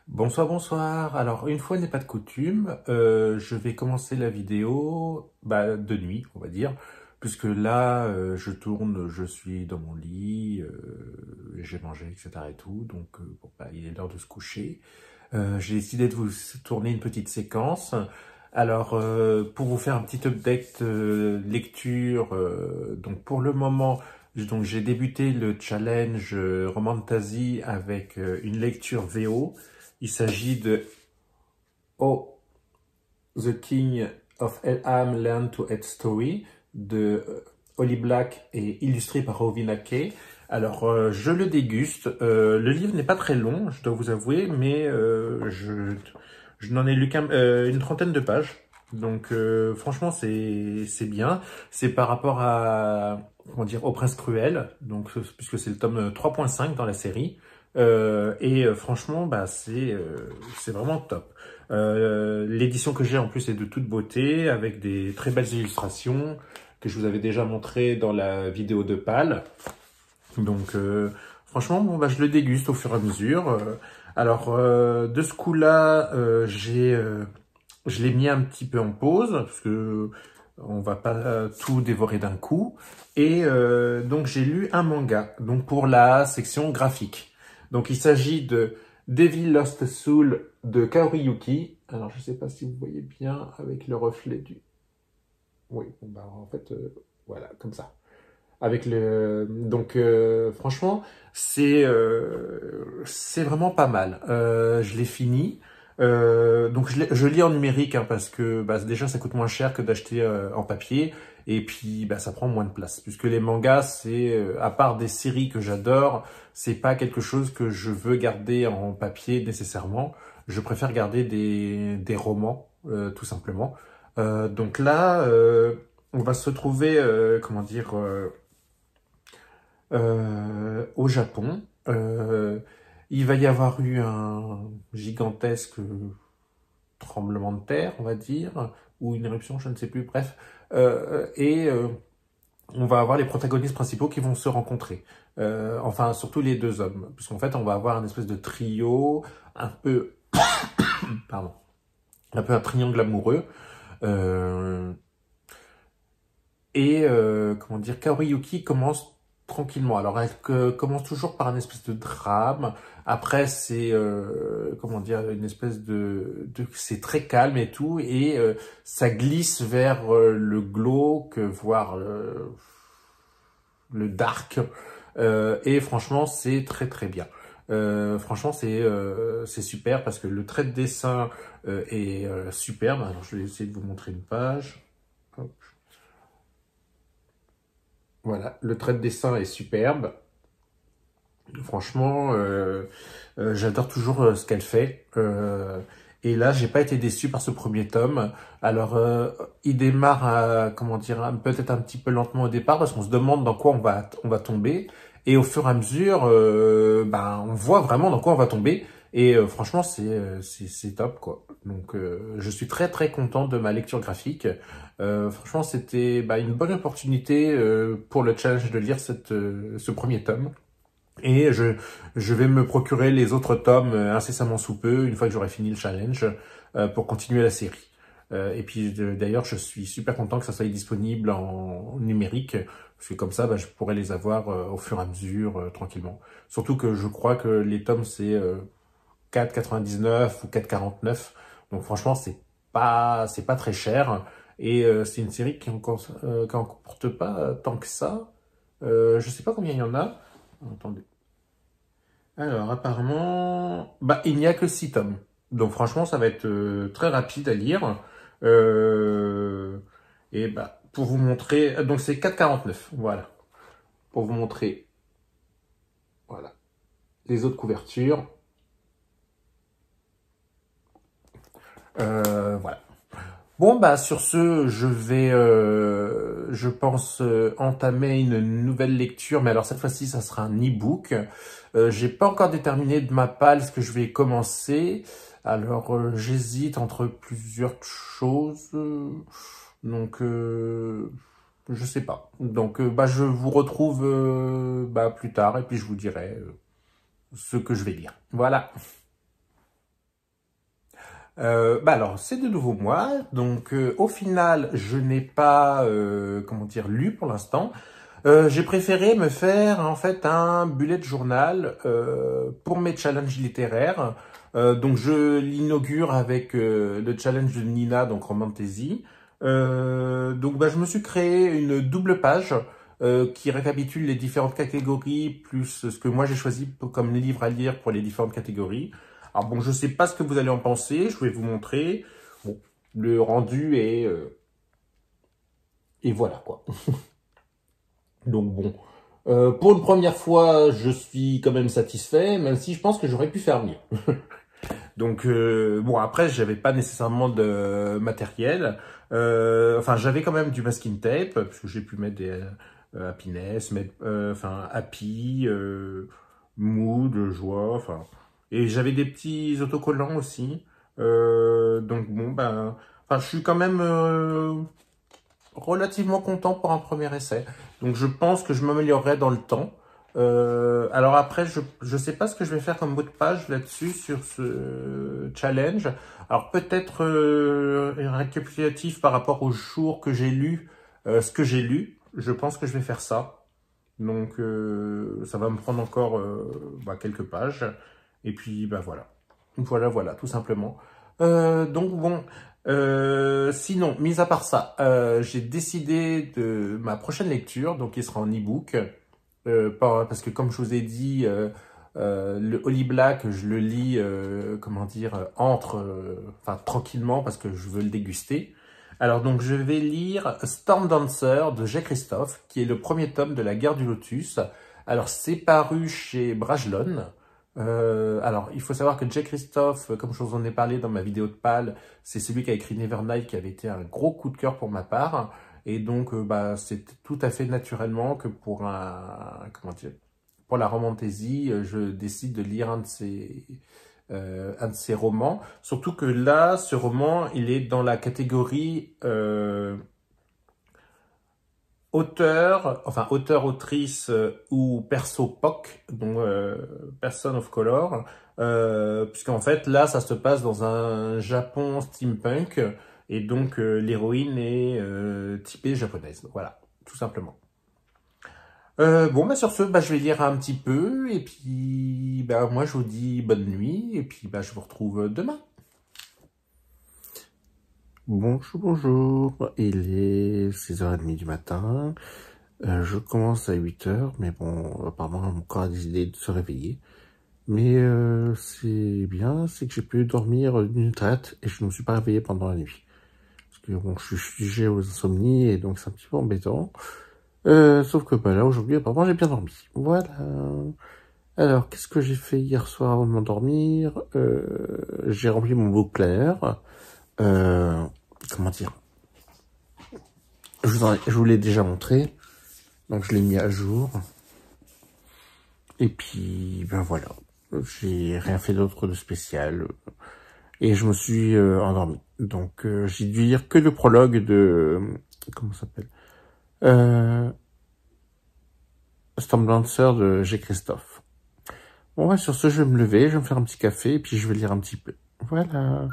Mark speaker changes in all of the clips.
Speaker 1: Bonsoir, bonsoir. Alors, une fois n'est pas de coutume, je vais commencer la vidéo de nuit, on va dire, puisque là, je tourne, je suis dans mon lit, j'ai mangé, etc. et tout, donc bon, il est l'heure de se coucher. J'ai décidé de vous tourner une petite séquence. Alors, pour vous faire un petit update lecture, donc pour le moment, donc j'ai débuté le challenge Romantasy avec une lecture VO. Il s'agit de Oh, The King of Elham Learn to Head Story de Holly Black et illustré par Rowena Kay. Alors, je le déguste. Le livre n'est pas très long, je dois vous avouer, mais je n'en ai lu qu'une trentaine de pages. Donc, franchement, c'est bien. C'est par rapport à, comment dire, au Prince Cruel, donc, puisque c'est le tome 3.5 dans la série. Franchement, c'est vraiment top. L'édition que j'ai en plus est de toute beauté, avec des très belles illustrations que je vous avais déjà montré dans la vidéo de Pâle. Donc franchement, je le déguste au fur et à mesure. De ce coup-là, je l'ai mis un petit peu en pause, parce que on va pas tout dévorer d'un coup. Donc j'ai lu un manga, donc pour la section graphique. Donc il s'agit de Devil Lost Soul de Kaori Yuki. Alors je sais pas si vous voyez bien avec le reflet du... Oui, en fait, voilà, comme ça. Avec le donc franchement c'est vraiment pas mal. Je l'ai fini. Donc je lis en numérique hein, parce que déjà ça coûte moins cher que d'acheter en papier et puis ça prend moins de place puisque les mangas c'est à part des séries que j'adore, c'est pas quelque chose que je veux garder en papier nécessairement. Je préfère garder des romans tout simplement. Donc là on va se retrouver comment dire au Japon. Il va y avoir eu un gigantesque tremblement de terre, on va dire, ou une éruption, je ne sais plus, bref. On va avoir les protagonistes principaux qui vont se rencontrer. Enfin, surtout les deux hommes, puisqu'en fait, on va avoir un espèce de trio, un peu, pardon, un peu un triangle amoureux. Euh, comment dire, Kaoriyuki commence tranquillement. Alors elle commence toujours par une espèce de drame. Après c'est comment dire une espèce c'est très calme et tout et ça glisse vers le glauque, voire le dark. Et franchement c'est très très bien. Franchement c'est super parce que le trait de dessin est superbe. Alors je vais essayer de vous montrer une page. Hop. Voilà, le trait de dessin est superbe. Franchement, j'adore toujours ce qu'elle fait. Et là, j'ai pas été déçu par ce premier tome. Alors, il démarre, comment dire, peut-être un petit peu lentement au départ parce qu'on se demande dans quoi on va tomber. Et au fur et à mesure, on voit vraiment dans quoi on va tomber. Et franchement, c'est top, quoi. Donc, je suis très très content de ma lecture graphique. Franchement, c'était une bonne opportunité pour le challenge de lire ce premier tome. Et je vais me procurer les autres tomes incessamment sous peu, une fois que j'aurai fini le challenge, pour continuer la série. Et puis d'ailleurs, je suis super content que ça soit disponible en numérique, parce que comme ça, je pourrai les avoir au fur et à mesure, tranquillement. Surtout que je crois que les tomes, c'est 4,99 ou 4,49. Donc franchement, c'est pas très cher. Et c'est une série qui en comporte pas tant que ça. Je sais pas combien il y en a. Attendez. Alors, apparemment, il n'y a que 6 tomes. Donc, franchement, ça va être très rapide à lire. Euh, pour vous montrer, donc c'est 4,49. Voilà. Pour vous montrer, voilà, les autres couvertures. Voilà. Bon, sur ce, je pense, entamer une nouvelle lecture, mais alors cette fois-ci, ça sera un e-book. J'ai pas encore déterminé de ma palle ce que je vais commencer. Alors, j'hésite entre plusieurs choses. Donc, je sais pas. Donc, je vous retrouve plus tard et puis je vous dirai ce que je vais lire. Voilà. Bah alors, c'est de nouveau moi. Donc, au final, je n'ai pas, comment dire, lu pour l'instant. J'ai préféré me faire en fait un bullet journal pour mes challenges littéraires. Donc, je l'inaugure avec le challenge de Nina, donc Romantasy. Donc, bah, je me suis créé une double page qui récapitule les différentes catégories plus ce que moi j'ai choisi comme les livres à lire pour les différentes catégories. Alors bon, je sais pas ce que vous allez en penser, je vais vous montrer. Bon, le rendu est... et voilà quoi. Donc bon, pour une première fois, je suis quand même satisfait, même si je pense que j'aurais pu faire mieux. Donc bon, après, j'avais pas nécessairement de matériel. Enfin, j'avais quand même du masking tape, parce que j'ai pu mettre des happiness, mettre, enfin, happy, mood, joie, enfin... Et j'avais des petits autocollants aussi. Donc bon, ben... Enfin, je suis quand même relativement content pour un premier essai. Donc je pense que je m'améliorerai dans le temps. Alors après, je sais pas ce que je vais faire comme mot de page là-dessus sur ce challenge. Alors peut-être un récapitulatif par rapport au jour que j'ai lu, ce que j'ai lu. Je pense que je vais faire ça. Donc ça va me prendre encore bah, quelques pages. Et puis bah voilà. Voilà, tout simplement. Donc bon, sinon, mis à part ça, j'ai décidé de ma prochaine lecture, donc qui sera en e-book, parce que comme je vous ai dit, le Holy Black, je le lis, comment dire, enfin tranquillement parce que je veux le déguster. Alors donc je vais lire Storm Dancer de Jay Christophe, qui est le premier tome de la Guerre du Lotus. Alors c'est paru chez Brajlon. Alors, il faut savoir que Jay Christophe, comme je vous en ai parlé dans ma vidéo de Pâle, c'est celui qui a écrit Nevernight qui avait été un gros coup de cœur pour ma part. Et donc, bah, c'est tout à fait naturellement que pour comment dire, pour la romantasy, je décide de lire un de ses romans. Surtout que là, ce roman, il est dans la catégorie autrice ou perso POC, donc Person of Color, puisqu'en fait là ça se passe dans un Japon steampunk et donc l'héroïne est typée japonaise, voilà, tout simplement. Bon bah sur ce, bah, je vais lire un petit peu et puis bah moi je vous dis bonne nuit et puis bah je vous retrouve demain. Bonjour, bonjour, il est 6h30 du matin. Je commence à 8h, mais bon, apparemment, mon corps a décidé de se réveiller. Mais c'est bien, c'est que j'ai pu dormir d'une traite et je ne me suis pas réveillé pendant la nuit. Parce que bon, je suis sujet aux insomnies et donc c'est un petit peu embêtant. Sauf que bah, là, aujourd'hui, apparemment, j'ai bien dormi. Voilà. Alors, qu'est-ce que j'ai fait hier soir avant de m'endormir? J'ai rempli mon book planner. Comment dire? Je vous l'ai déjà montré. Donc je l'ai mis à jour. Et puis, ben voilà. J'ai rien fait d'autre de spécial. Et je me suis endormi. Donc j'ai dû lire que le prologue de... comment ça s'appelle Storm Dancer de G. Christophe. Bon, ouais, sur ce, je vais me lever, je vais me faire un petit café, et puis je vais lire un petit peu. Voilà.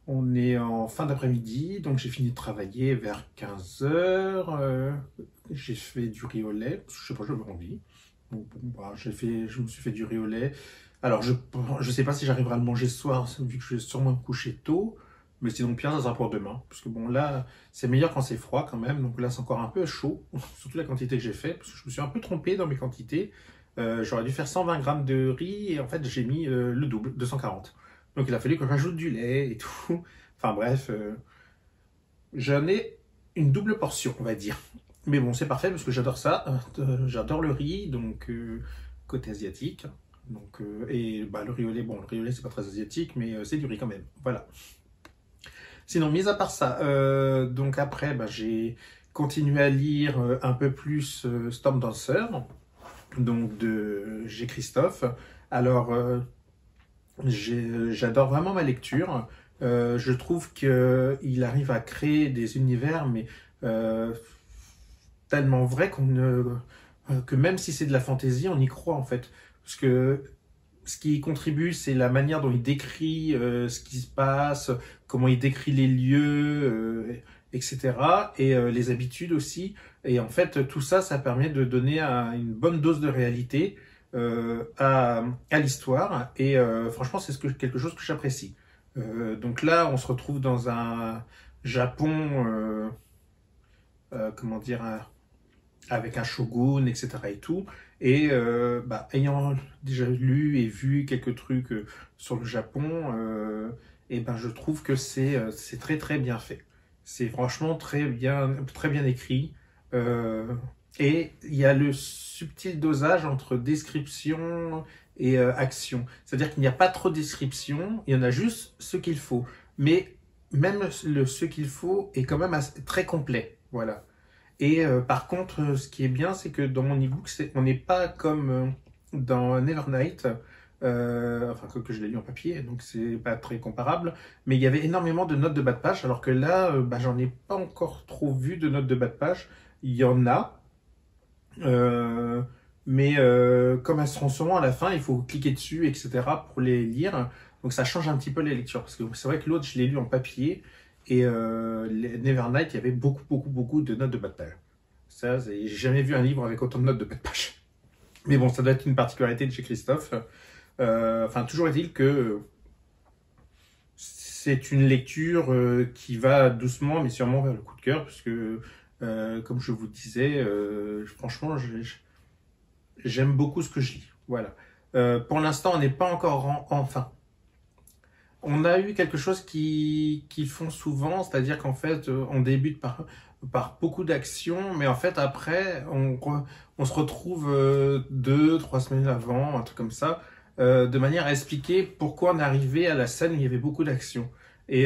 Speaker 2: On est en fin d'après-midi, donc j'ai fini de travailler vers 15 heures. J'ai fait du riz au lait, parce que je sais pas, j'avais envie. Donc, bon, bah, je me suis fait du riz au lait. Alors, je sais pas si j'arriverai à le manger ce soir, vu que je vais sûrement me coucher tôt. Mais sinon, pire, ça sera pour demain. Parce que bon, là, c'est meilleur quand c'est froid quand même. Donc là, c'est encore un peu chaud, surtout la quantité que j'ai fait. Parce que je me suis un peu trompé dans mes quantités. J'aurais dû faire 120 grammes de riz et en fait, j'ai mis le double, 240. Donc il a fallu que je rajoute du lait et tout. Enfin bref, j'en ai une double portion, on va dire. Mais bon, c'est parfait parce que j'adore ça. J'adore le riz, donc côté asiatique. Donc, et bah, le riz au lait, bon, le riz au lait c'est pas très asiatique, mais c'est du riz quand même. Voilà. Sinon, mis à part ça, donc après, bah, j'ai continué à lire un peu plus Storm Dancer, donc de G. Christophe. Alors, j'adore vraiment ma lecture. Je trouve qu'il arrive à créer des univers, mais euh, tellement vrais que même si c'est de la fantaisie, on y croit en fait. Parce que ce qui contribue, c'est la manière dont il décrit ce qui se passe, comment il décrit les lieux, etc. Et les habitudes aussi. Et en fait, tout ça, ça permet de donner une bonne dose de réalité à l'histoire. Et franchement, c'est quelque chose que j'apprécie. Donc là, on se retrouve dans un Japon, comment dire, avec un shogun, etc. et tout. Et bah, ayant déjà lu et vu quelques trucs sur le Japon, et ben je trouve que c'est très très bien fait. C'est franchement très bien écrit. Et il y a le subtil dosage entre description et action. C'est-à-dire qu'il n'y a pas trop de description, il y en a juste ce qu'il faut. Mais même ce qu'il faut est quand même très complet. Voilà. Et par contre, ce qui est bien, c'est que dans mon e-book, on n'est pas comme dans Nevernight, enfin que je l'ai lu en papier, donc c'est pas très comparable, mais il y avait énormément de notes de bas de page, alors que là, bah, j'en ai pas encore trop vu de notes de bas de page. Il y en a, euh, mais comme elles seront souvent à la fin, il faut cliquer dessus, etc. pour les lire. Donc ça change un petit peu les lectures, parce que c'est vrai que l'autre, je l'ai lu en papier, et Nevernight, il y avait beaucoup de notes de bas de page. Ça, j'ai jamais vu un livre avec autant de notes de bas de page. Mais bon, ça doit être une particularité de chez Christophe. Enfin, toujours est-il que c'est une lecture qui va doucement, mais sûrement vers le coup de cœur, puisque, comme je vous disais, franchement, j'aime beaucoup ce que je lis. Voilà. Pour l'instant, on n'est pas encore enfin. On a eu quelque chose qu'ils font souvent, c'est-à-dire qu'en fait, on débute par beaucoup d'actions, mais en fait, après, on se retrouve 2, 3 semaines avant, un truc comme ça, de manière à expliquer pourquoi on est arrivé à la scène où il y avait beaucoup d'actions. Et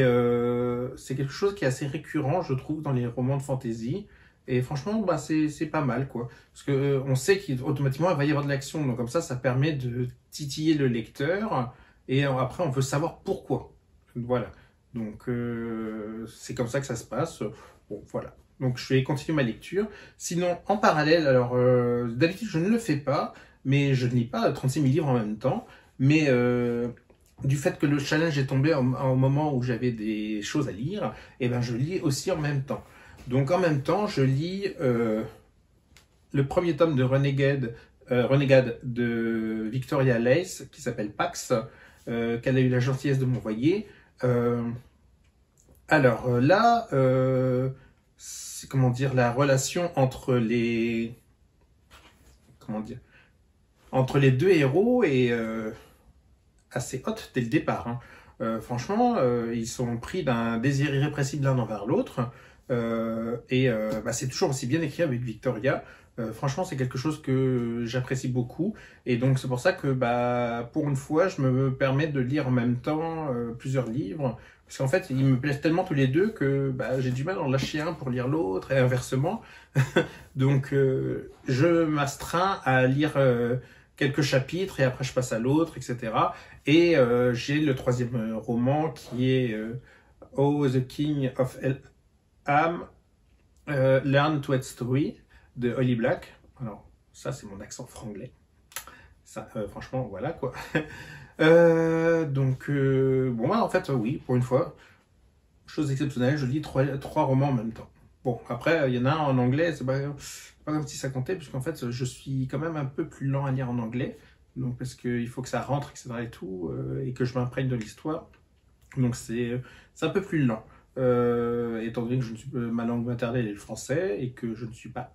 Speaker 2: c'est quelque chose qui est assez récurrent, je trouve, dans les romans de fantasy. Et franchement, bah, c'est pas mal, quoi. Parce que on sait qu'automatiquement, il va y avoir de l'action. Donc comme ça permet de titiller le lecteur. Et après, on veut savoir pourquoi. Voilà. Donc, c'est comme ça que ça se passe. Bon, voilà. Donc, je vais continuer ma lecture. Sinon, en parallèle, alors, d'habitude, je ne le fais pas, mais je ne lis pas 36 000 livres en même temps. Mais du fait que le challenge est tombé au moment où j'avais des choses à lire, et ben, je lis aussi en même temps. Donc, en même temps, je lis le premier tome de Renegade de Victoria Lace, qui s'appelle Pax, qu'elle a eu la gentillesse de m'envoyer. Alors là, c'est comment dire, la relation entre entre les deux héros est assez haute dès le départ. Hein. Franchement, ils sont pris d'un désir irrépressible l'un envers l'autre. Bah, c'est toujours aussi bien écrit avec Victoria. Franchement, c'est quelque chose que j'apprécie beaucoup. Et donc, c'est pour ça que, bah, pour une fois, je me permets de lire en même temps plusieurs livres. Parce qu'en fait, ils me plaisent tellement tous les deux que bah, j'ai du mal à en lâcher un pour lire l'autre et inversement. Donc, je m'astreins à lire quelques chapitres et après je passe à l'autre, etc. Et j'ai le troisième roman qui est Oh, the King of Am, Learn to Add Story de Holly Black. Alors, ça, c'est mon accent franglais. Ça, franchement, voilà quoi. Donc, bon, en fait, oui, pour une fois, chose exceptionnelle, je lis trois romans en même temps. Bon, après, il y en a un en anglais, c'est pas comme si ça comptait, puisqu'en fait, je suis quand même un peu plus lent à lire en anglais, donc parce qu'il faut que ça rentre, etc. et tout, et que je m'imprègne de l'histoire. Donc c'est un peu plus lent, étant donné que ma langue maternelle est le français, et que je ne suis pas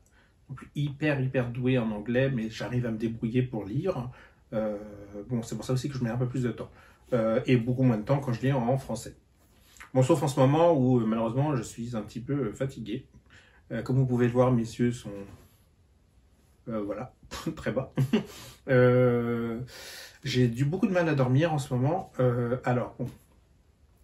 Speaker 2: non plus hyper doué en anglais, mais j'arrive à me débrouiller pour lire. Bon, c'est pour ça aussi que je mets un peu plus de temps, et beaucoup moins de temps quand je lis en français. Bon, sauf en ce moment où malheureusement je suis un petit peu fatigué. Comme vous pouvez le voir, mes yeux sont voilà, très bas. J'ai beaucoup de mal à dormir en ce moment. Alors, bon,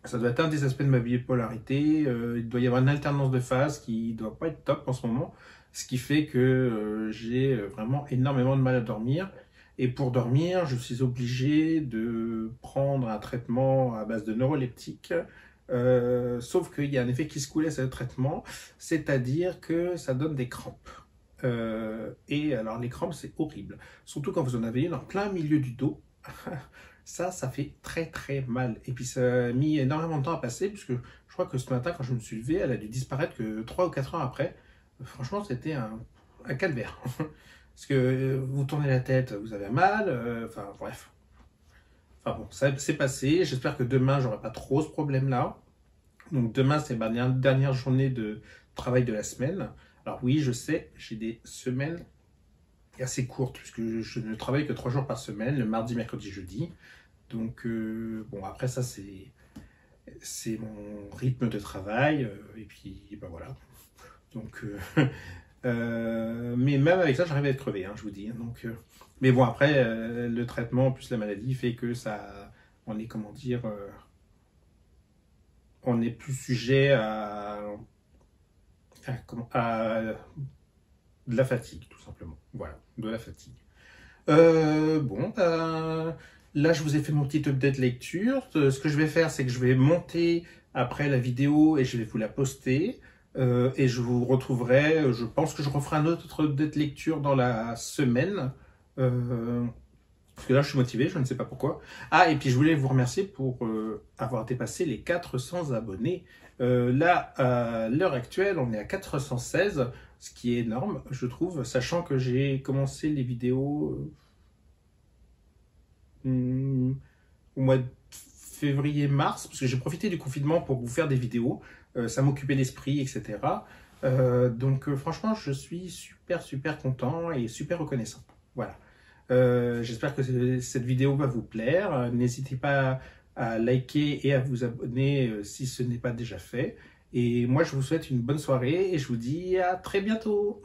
Speaker 2: ça doit être un des aspects de ma bipolarité. Il doit y avoir une alternance de phases qui doit pas être top en ce moment. Ce qui fait que j'ai vraiment énormément de mal à dormir. Et pour dormir, je suis obligé de prendre un traitement à base de neuroleptiques. Sauf qu'il y a un effet qui se coulait à ce traitement, c'est-à-dire que ça donne des crampes. Et alors les crampes, c'est horrible. Surtout quand vous en avez une en plein milieu du dos. Ça fait très mal. Et puis ça a mis énormément de temps à passer, puisque je crois que ce matin, quand je me suis levé, elle a dû disparaître que 3 ou 4 heures après. Franchement, c'était un calvaire. Parce que vous tournez la tête, vous avez mal, enfin bref. Enfin bon, ça c'est passé. J'espère que demain, j'aurai pas trop ce problème-là. Donc demain, c'est ma dernière journée de travail de la semaine. Alors oui, je sais, j'ai des semaines assez courtes, puisque je ne travaille que 3 jours par semaine, le mardi, mercredi, jeudi. Donc bon, après ça, c'est mon rythme de travail. Et puis, ben voilà. Donc, mais même avec ça, j'arrive à être crevé, hein, je vous dis. Donc, mais bon, après, le traitement plus la maladie fait que ça, on est, comment dire, on est plus sujet à de la fatigue, tout simplement. Voilà, de la fatigue. Bon, là, je vous ai fait mon petit update lecture. Ce que je vais faire, c'est que je vais monter après la vidéo et je vais vous la poster. Et je vous retrouverai, je pense que je referai un autre update lecture dans la semaine. Parce que là, je suis motivé, je ne sais pas pourquoi. Ah, et puis je voulais vous remercier pour avoir dépassé les 400 abonnés. Là, à l'heure actuelle, on est à 416, ce qui est énorme, je trouve, sachant que j'ai commencé les vidéos au mois de février-mars, parce que j'ai profité du confinement pour vous faire des vidéos. Ça m'occupait l'esprit, etc. Donc franchement, je suis super content et super reconnaissant. Voilà. J'espère que cette vidéo va vous plaire. N'hésitez pas à liker et à vous abonner si ce n'est pas déjà fait. Et moi, je vous souhaite une bonne soirée et je vous dis à très bientôt.